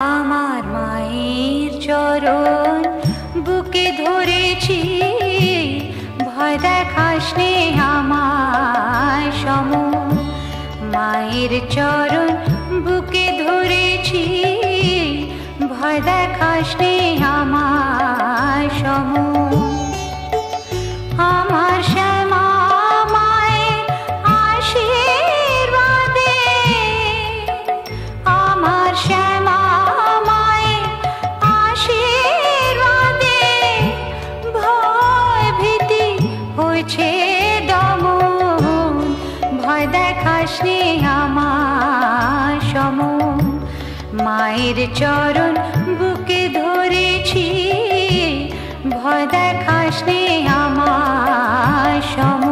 আমার মায়ের চরণ বুকে ধরেছি, ভয় দেখাস নে আমায় সম। মায়ের চরণ বুকে ধরেছি, ভয় দেখাস নে আমায় সম। আমার শ্যামা মায়ের আশীর্বাদে, আমার শ্যামা মায়ের আশীর্বাদে ভয় ভীতি হয়েছে দমন। ভয় দেখাস নে আমায় সম। মায়ের চরণ বুকে ধরেছি, ভয় দেখাস নে আমায় সম।